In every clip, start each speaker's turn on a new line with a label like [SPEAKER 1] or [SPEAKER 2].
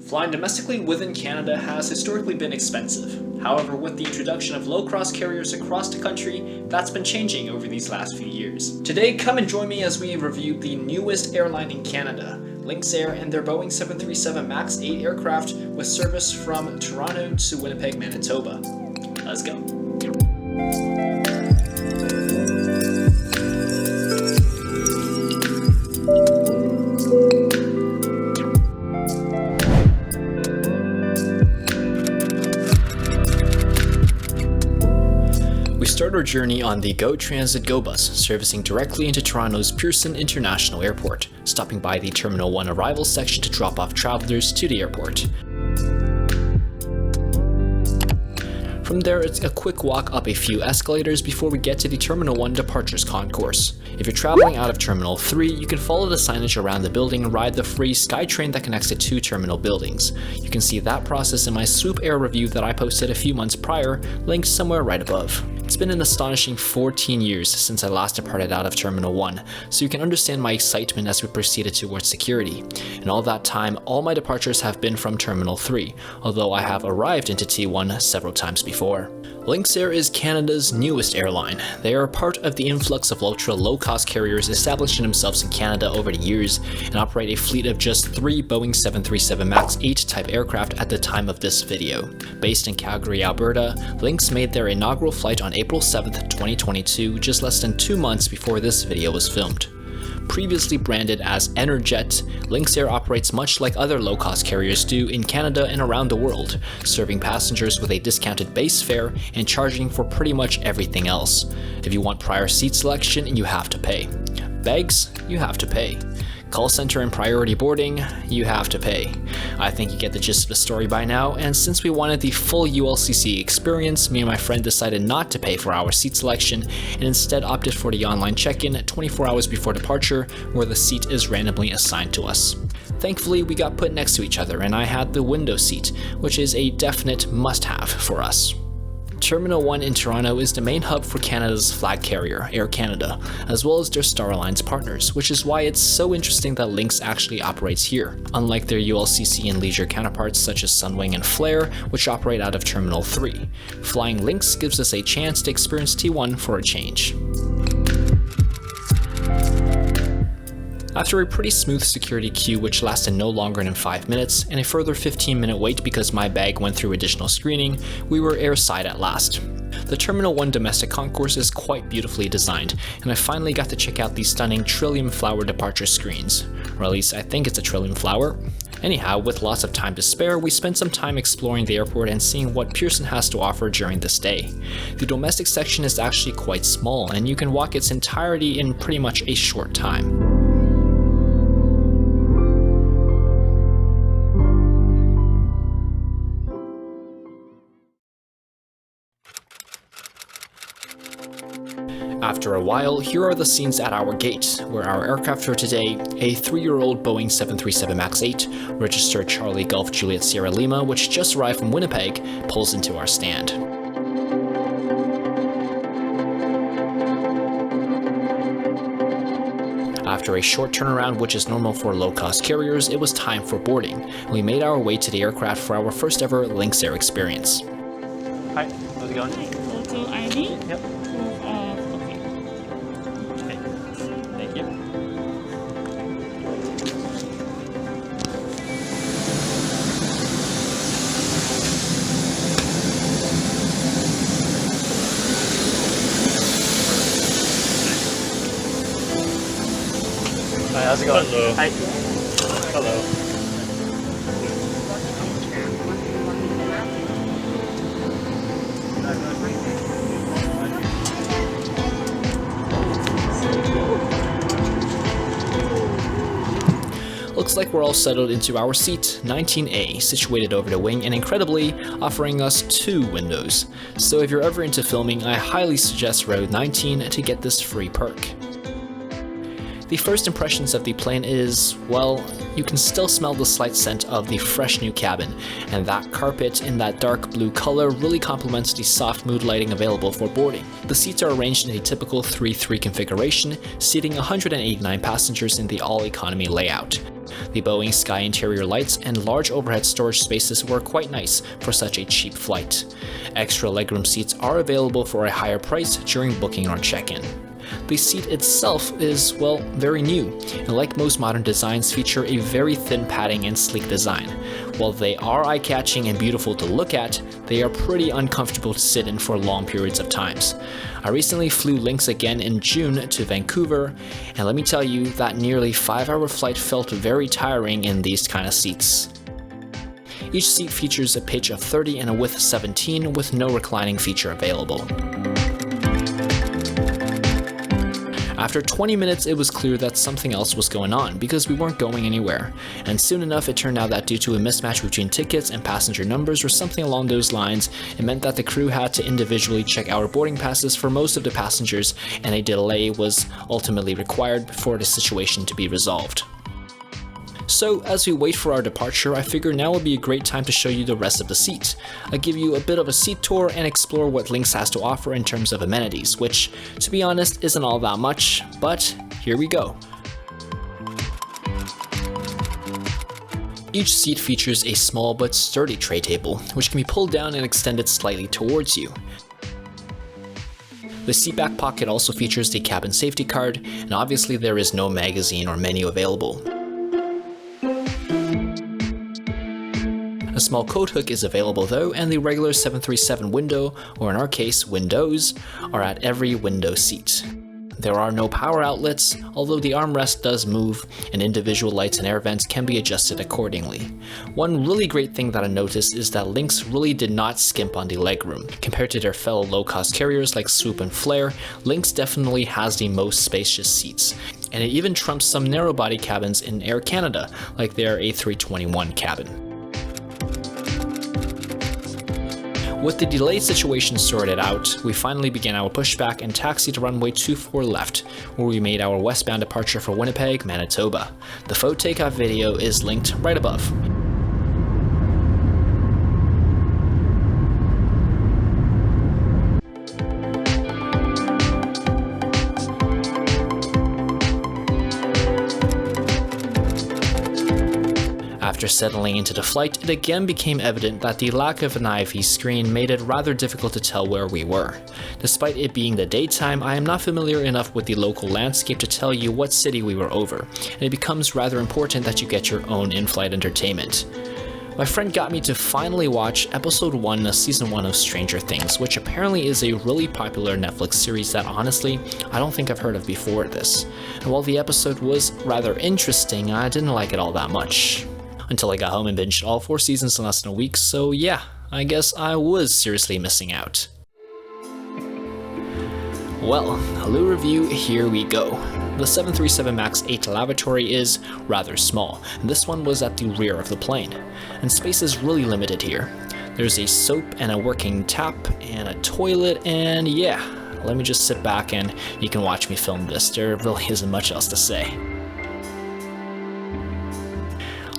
[SPEAKER 1] Flying domestically within Canada has historically been expensive. However, with the introduction of low-cost carriers across the country, that's been changing over these last few years. Today, come and join me as we review the newest airline in Canada, Lynx Air and their Boeing 737 MAX-8 aircraft with service from Toronto to Winnipeg, Manitoba. Let's go. We start our journey on the Go Transit Go bus, servicing directly into Toronto's Pearson International Airport, stopping by the Terminal 1 arrival section to drop off travelers to the airport. From there, it's a quick walk up a few escalators before we get to the Terminal 1 departures concourse. If you're traveling out of Terminal 3, you can follow the signage around the building and ride the free SkyTrain that connects the two terminal buildings. You can see that process in my Swoop Air review that I posted a few months prior, linked somewhere right above. It's been an astonishing 14 years since I last departed out of Terminal 1, so you can understand my excitement as we proceeded towards security. In all that time, all my departures have been from Terminal 3, although I have arrived into T1 several times before. Lynx Air is Canada's newest airline. They are a part of the influx of ultra-low-cost carriers establishing themselves in Canada over the years and operate a fleet of just 3 Boeing 737 MAX-8 type aircraft at the time of this video. Based in Calgary, Alberta, Lynx made their inaugural flight on April 7th, 2022, just less than 2 months before this video was filmed. Previously branded as Enerjet, Lynx Air operates much like other low-cost carriers do in Canada and around the world, serving passengers with a discounted base fare and charging for pretty much everything else. If you want prior seat selection, you have to pay. Bags, you have to pay. Call center and priority boarding, you have to pay. I think you get the gist of the story by now, and since we wanted the full ULCC experience, me and my friend decided not to pay for our seat selection and instead opted for the online check-in 24 hours before departure, where the seat is randomly assigned to us. Thankfully, we got put next to each other and I had the window seat, which is a definite must-have for us. Terminal 1 in Toronto is the main hub for Canada's flag carrier, Air Canada, as well as their Star Alliance partners, which is why it's so interesting that Lynx actually operates here, unlike their ULCC and leisure counterparts such as Sunwing and Flair, which operate out of Terminal 3. Flying Lynx gives us a chance to experience T1 for a change. After a pretty smooth security queue which lasted no longer than 5 minutes, and a further 15-minute wait because my bag went through additional screening, we were airside at last. The Terminal 1 domestic concourse is quite beautifully designed, and I finally got to check out the stunning Trillium Flower departure screens. Or at least I think it's a Trillium Flower. Anyhow, with lots of time to spare, we spent some time exploring the airport and seeing what Pearson has to offer during this day. The domestic section is actually quite small, and you can walk its entirety in pretty much a short time. After a while, here are the scenes at our gate, where our aircraft for today, a 3-year-old Boeing 737 MAX-8, registered Charlie Golf Juliet Sierra Lima, which just arrived from Winnipeg, pulls into our stand. After a short turnaround, which is normal for low-cost carriers, it was time for boarding. We made our way to the aircraft for our first ever Lynx Air experience.
[SPEAKER 2] Hi, how's it going?
[SPEAKER 3] Hi, photo ID?
[SPEAKER 2] Yep.
[SPEAKER 3] Okay.
[SPEAKER 2] Thank you. Hi, how's it going?
[SPEAKER 4] Hello.
[SPEAKER 2] Hi.
[SPEAKER 4] Hello.
[SPEAKER 1] Looks like we're all settled into our seat, 19A, situated over the wing and incredibly offering us 2 windows. So if you're ever into filming, I highly suggest row 19 to get this free perk. The first impressions of the plane is, well, you can still smell the slight scent of the fresh new cabin, and that carpet in that dark blue color really complements the soft mood lighting available for boarding. The seats are arranged in a typical 3-3 configuration, seating 189 passengers in the all-economy layout. The Boeing sky interior lights and large overhead storage spaces were quite nice for such a cheap flight. Extra legroom seats are available for a higher price during booking or check-in. The seat itself is, well, very new, and like most modern designs feature a very thin padding and sleek design. While they are eye-catching and beautiful to look at, they are pretty uncomfortable to sit in for long periods of times. I recently flew Lynx again in June to Vancouver, and let me tell you that nearly 5-hour flight felt very tiring in these kind of seats. Each seat features a pitch of 30 and a width of 17 with no reclining feature available. After 20 minutes, it was clear that something else was going on because we weren't going anywhere, and soon enough it turned out that due to a mismatch between tickets and passenger numbers or something along those lines, it meant that the crew had to individually check our boarding passes for most of the passengers, and a delay was ultimately required for the situation to be resolved. So as we wait for our departure, I figure now would be a great time to show you the rest of the seat. I'll give you a bit of a seat tour and explore what Lynx has to offer in terms of amenities, which, to be honest, isn't all that much, but here we go. Each seat features a small but sturdy tray table, which can be pulled down and extended slightly towards you. The seat back pocket also features the cabin safety card, and obviously there is no magazine or menu available. A small coat hook is available though, and the regular 737 window, or in our case windows, are at every window seat. There are no power outlets, although the armrest does move, and individual lights and air vents can be adjusted accordingly. One really great thing that I noticed is that Lynx really did not skimp on the legroom. Compared to their fellow low-cost carriers like Swoop and Flair, Lynx definitely has the most spacious seats, and it even trumps some narrow-body cabins in Air Canada, like their A321 cabin. With the delayed situation sorted out, we finally began our pushback and taxied to runway 24 left, where we made our westbound departure for Winnipeg, Manitoba. The faux takeoff video is linked right above. After settling into the flight, it again became evident that the lack of an IV screen made it rather difficult to tell where we were. Despite it being the daytime, I am not familiar enough with the local landscape to tell you what city we were over, and it becomes rather important that you get your own in-flight entertainment. My friend got me to finally watch episode 1 of season 1 of Stranger Things, which apparently is a really popular Netflix series that honestly, I don't think I've heard of before this. And while the episode was rather interesting, I didn't like it all that much. Until I got home and binged all 4 seasons in less than a week, so yeah, I guess I was seriously missing out. Well, a little review, here we go. The 737 MAX-8 lavatory is rather small, and this one was at the rear of the plane, and space is really limited here. There's a soap and a working tap and a toilet, and yeah, let me just sit back and you can watch me film this. There really isn't much else to say.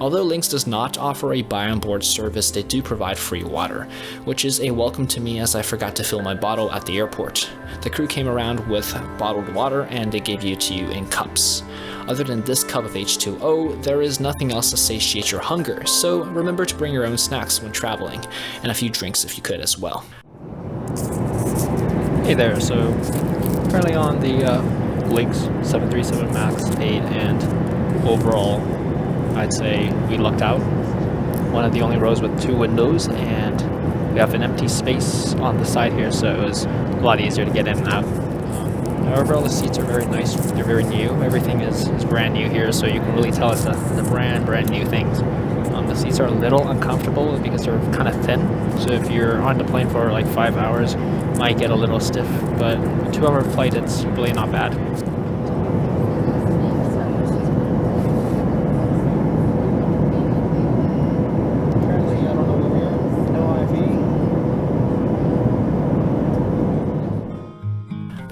[SPEAKER 1] Although Lynx does not offer a buy-on-board service, they do provide free water, which is a welcome to me as I forgot to fill my bottle at the airport. The crew came around with bottled water and they gave it to you in cups. Other than this cup of H2O, there is nothing else to satiate your hunger, so remember to bring your own snacks when traveling, and a few drinks if you could as well.
[SPEAKER 2] Hey there, so currently on the Lynx 737 MAX-8, and overall I'd say we lucked out. One of the only rows with 2 windows, and we have an empty space on the side here, so it was a lot easier to get in and out. However, all the seats are very nice. They're very new. Everything is brand new here, so you can really tell it's the brand new things. The seats are a little uncomfortable because they're kind of thin, so if you're on the plane for like 5 hours, you might get a little stiff, but a 2-hour flight, it's really not bad.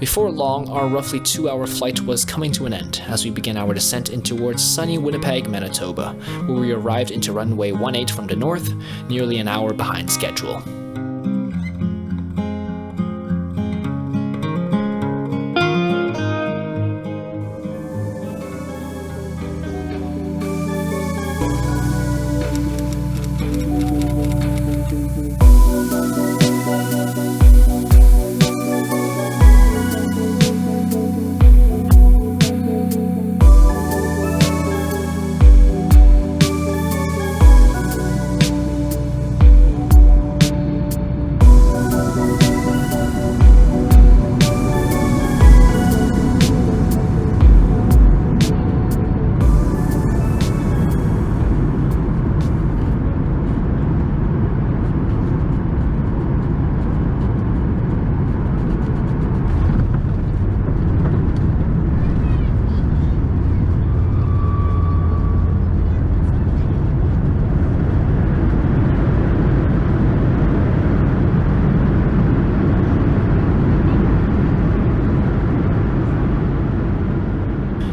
[SPEAKER 1] Before long, our roughly 2-hour flight was coming to an end as we began our descent in towards sunny Winnipeg, Manitoba, where we arrived into runway 18 from the north, nearly an hour behind schedule.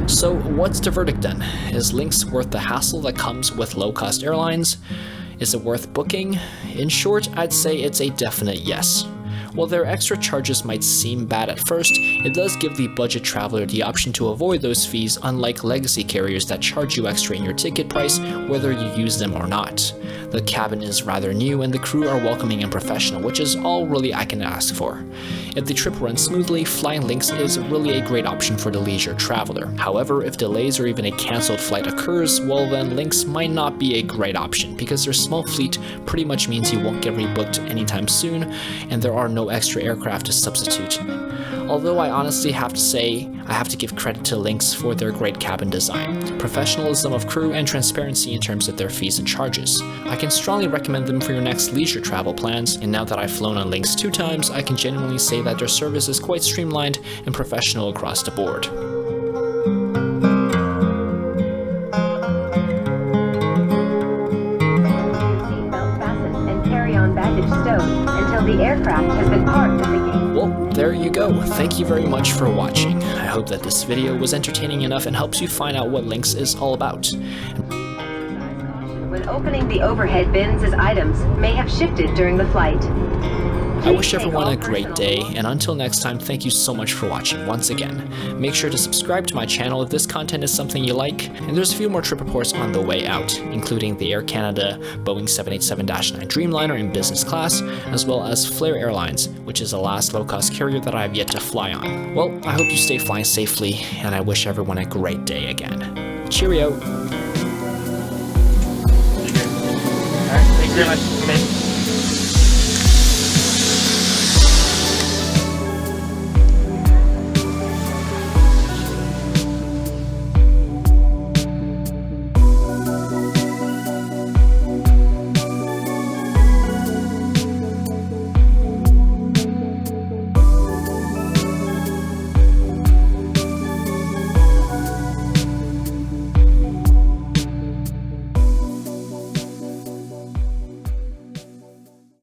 [SPEAKER 1] So what's the verdict then? Is Lynx worth the hassle that comes with low-cost airlines? Is it worth booking? In short, I'd say it's a definite yes. While their extra charges might seem bad at first, it does give the budget traveler the option to avoid those fees, unlike legacy carriers that charge you extra in your ticket price whether you use them or not. The cabin is rather new and the crew are welcoming and professional, which is all really I can ask for. If the trip runs smoothly, flying Lynx is really a great option for the leisure traveler. However, if delays or even a cancelled flight occurs, well then Lynx might not be a great option because their small fleet pretty much means you won't get rebooked anytime soon and there are no extra aircraft to substitute. Although I honestly have to say, I have to give credit to Lynx for their great cabin design, professionalism of crew, and transparency in terms of their fees and charges. I can strongly recommend them for your next leisure travel plans, and now that I've flown on Lynx 2 times, I can genuinely say that their service is quite streamlined and professional across the board.
[SPEAKER 4] Seatbelt fastened and carry-on baggage stowed until the aircraft has been parked at the gate.
[SPEAKER 1] Well, there you go. Thank you very much for watching. I hope that this video was entertaining enough and helps you find out what Lynx is all about.
[SPEAKER 4] When opening the overhead bins as items may have shifted during the flight.
[SPEAKER 1] I wish everyone a great day, and until next time, thank you so much for watching once again. Make sure to subscribe to my channel if this content is something you like, and there's a few more trip reports on the way out, including the Air Canada Boeing 787-9 Dreamliner in business class, as well as Flair Airlines, which is the last low-cost carrier that I have yet to fly on. Well, I hope you stay flying safely, and I wish everyone a great day again. Cheerio!
[SPEAKER 2] Alright, thank you very much. Okay.